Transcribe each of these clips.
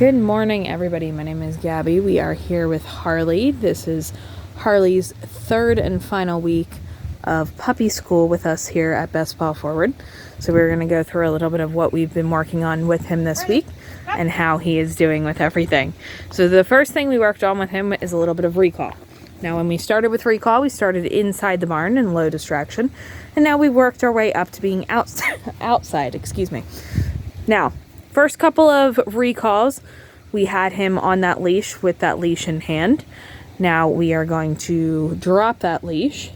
Good morning, everybody. My name is Gabby. We are here with Harley. This is Harley's third and final week of puppy school with us here at Best Paw Forward. So we're going to go through a little bit of what we've been working on with him this week and how he is doing with everything. So the first thing we worked on with him is a little bit of recall. Now, when we started with recall, we started inside the barn in low distraction, and now we worked our way up to being outside. Now, first couple of recalls, we had him on that leash with that leash in hand. Now we are going to drop that leash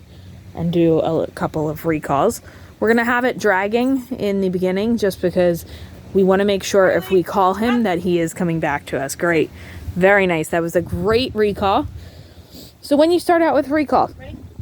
and do a couple of recalls. We're going to have it dragging in the beginning just because we want to make sure if we call him that he is coming back to us. Great. Very nice. That was a great recall. So when you start out with recall,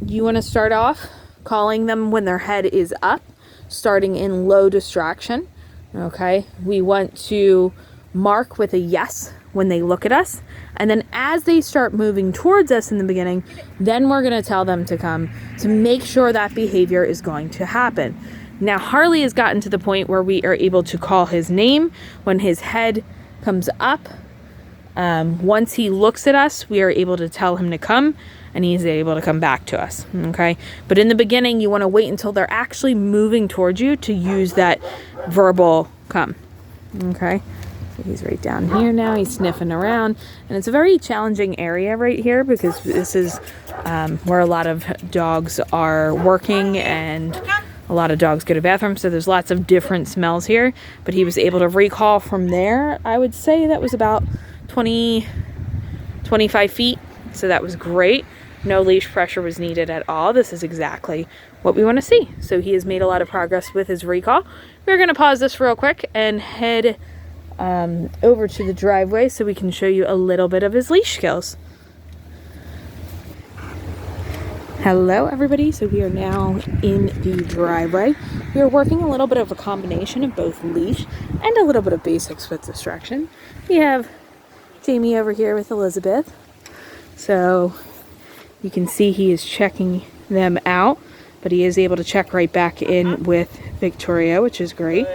you want to start off calling them when their head is up, starting in low distraction. Okay, we want to mark with a yes when they look at us, and then as they start moving towards us in the beginning, then we're going to tell them to come to make sure that behavior is going to happen. Now Harley has gotten to the point where we are able to call his name when his head comes up. Once he looks at us, we are able to tell him to come, and he's able to come back to us. Okay, but in the beginning you want to wait until they're actually moving towards you to use that verbal come. Okay, so he's right down here now. He's sniffing around, and it's a very challenging area right here because this is where a lot of dogs are working and a lot of dogs go to bathrooms, so there's lots of different smells here. But he was able to recall from there. I would say that was about 25 feet, so that was great. No leash pressure was needed at all. This is exactly what we want to see. So he has made a lot of progress with his recall. We're going to pause this real quick and head over to the driveway so we can show you a little bit of his leash skills. Hello everybody, so we are now in the driveway. We are working a little bit of a combination of both leash and a little bit of basics with distraction. We have Jamie over here with Elizabeth. So you can see he is checking them out, but he is able to check right back in with Victoria, which is great.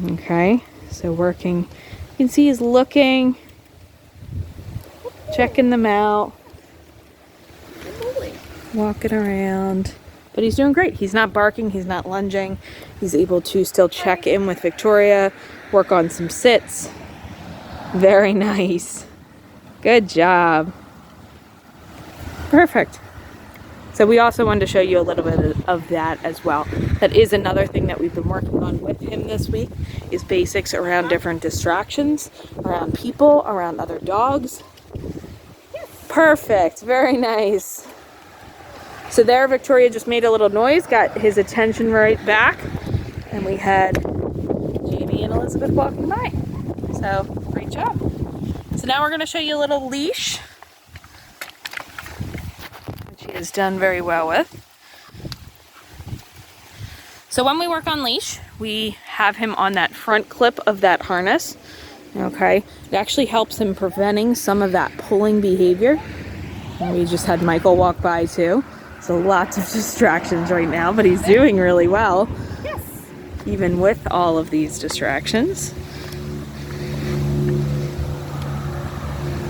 Okay, so working. You can see he's looking, checking them out, walking around, but he's doing great. He's not barking, he's not lunging. He's able to still check in with Victoria, work on some sits. Very nice. Good job. Perfect. So we also wanted to show you a little bit of that as well. That is another thing that we've been working on with him this week, is basics around different distractions, around people, around other dogs. Perfect. Very nice. So there, Victoria just made a little noise, got his attention right back, and we had Jamie and Elizabeth walking by. So great job. So now we're going to show you a little leash, which he has done very well with. So when we work on leash, we have him on that front clip of that harness. Okay, it actually helps him preventing some of that pulling behavior. And we just had Michael walk by too. So lots of distractions right now, but he's doing really well. Yes. Even with all of these distractions.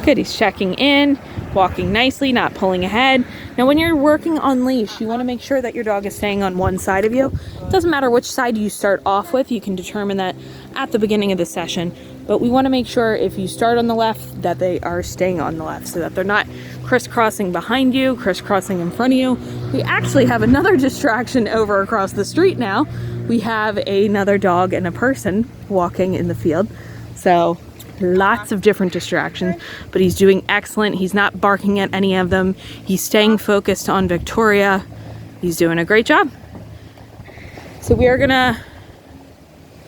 Good, he's checking in, walking nicely, not pulling ahead. Now when you're working on leash, you want to make sure that your dog is staying on one side of you. It doesn't matter which side you start off with, you can determine that at the beginning of the session. But we want to make sure if you start on the left that they are staying on the left so that they're not crisscrossing behind you, crisscrossing in front of you. We actually have another distraction over across the street now. We have another dog and a person walking in the field. So lots of different distractions, but he's doing excellent. He's not barking at any of them. He's staying focused on Victoria. He's doing a great job. So we are gonna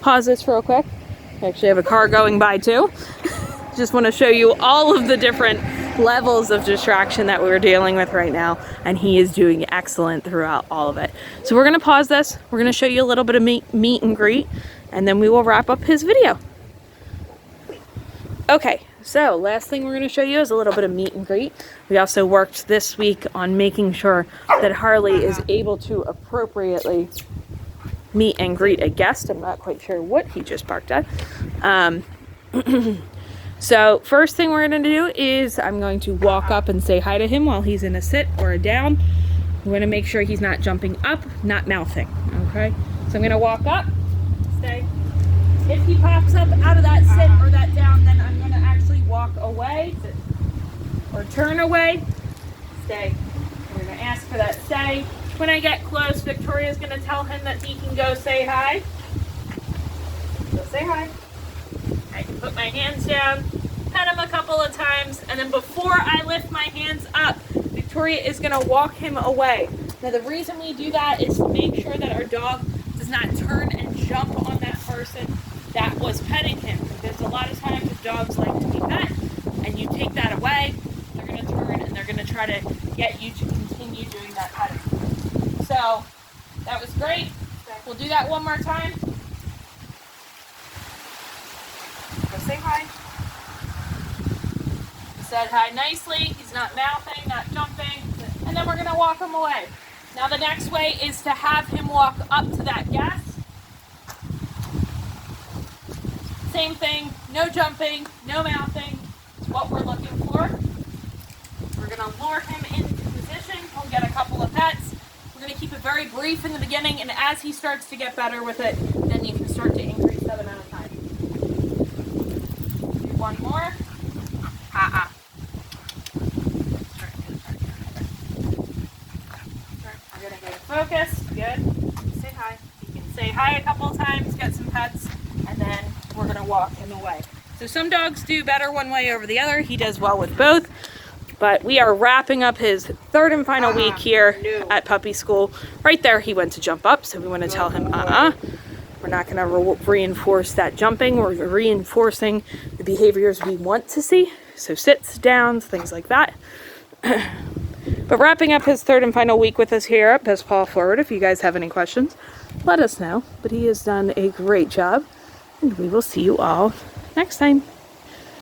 pause this real quick. I actually have a car going by too. Just want to show you all of the different levels of distraction that we're dealing with right now, and he is doing excellent throughout all of it. So we're going to pause this. We're going to show you a little bit of meet and greet, and then we will wrap up his video. Okay, so last thing we're going to show you is a little bit of meet and greet. We also worked this week on making sure that Harley is able to appropriately meet and greet a guest. I'm not quite sure what he just barked at. So first thing we're going to do is I'm going to walk up and say hi to him while he's in a sit or a down. I'm going to make sure he's not jumping up, not mouthing, okay? So I'm going to walk up, stay. If he pops up out of that sit or that down, then I'm going to actually walk away or turn away, stay. We're going to ask for that stay. When I get close, Victoria's going to tell him that he can go say hi. Go say hi. I can put my hands down, pet him a couple of times, and then before I lift my hands up, Victoria is going to walk him away. Now the reason we do that is to make sure that our dog does not turn and jump on that person that was petting him. Because a lot of times dogs like to be pet, and you take that away, they're going to turn and they're going to try to get you to continue doing that petting. So that was great. We'll do that one more time. Go say hi. He said hi nicely. He's not mouthing, not jumping. And then we're going to walk him away. Now the next way is to have him walk up to that gas. Same thing, no jumping, no mouthing. It's what we're looking for. We're going to lure him into position. He'll get a couple of pets. We're going to keep it very brief in the beginning, and as he starts to get better with it, then you can start to increase that amount of time. Do one more. We're going to get it focused. Good. Say hi. You can say hi a couple of times, get some pets, and then we're going to walk him away. So some dogs do better one way over the other. He does well with both. But we are wrapping up his third and final week here at puppy school. Right there, he went to jump up, so we want to tell him, We're not going to reinforce that jumping. We're reinforcing the behaviors we want to see. So sits, downs, things like that. But wrapping up his third and final week with us here at Best Paw Forward. If you guys have any questions, let us know. But he has done a great job, and we will see you all next time.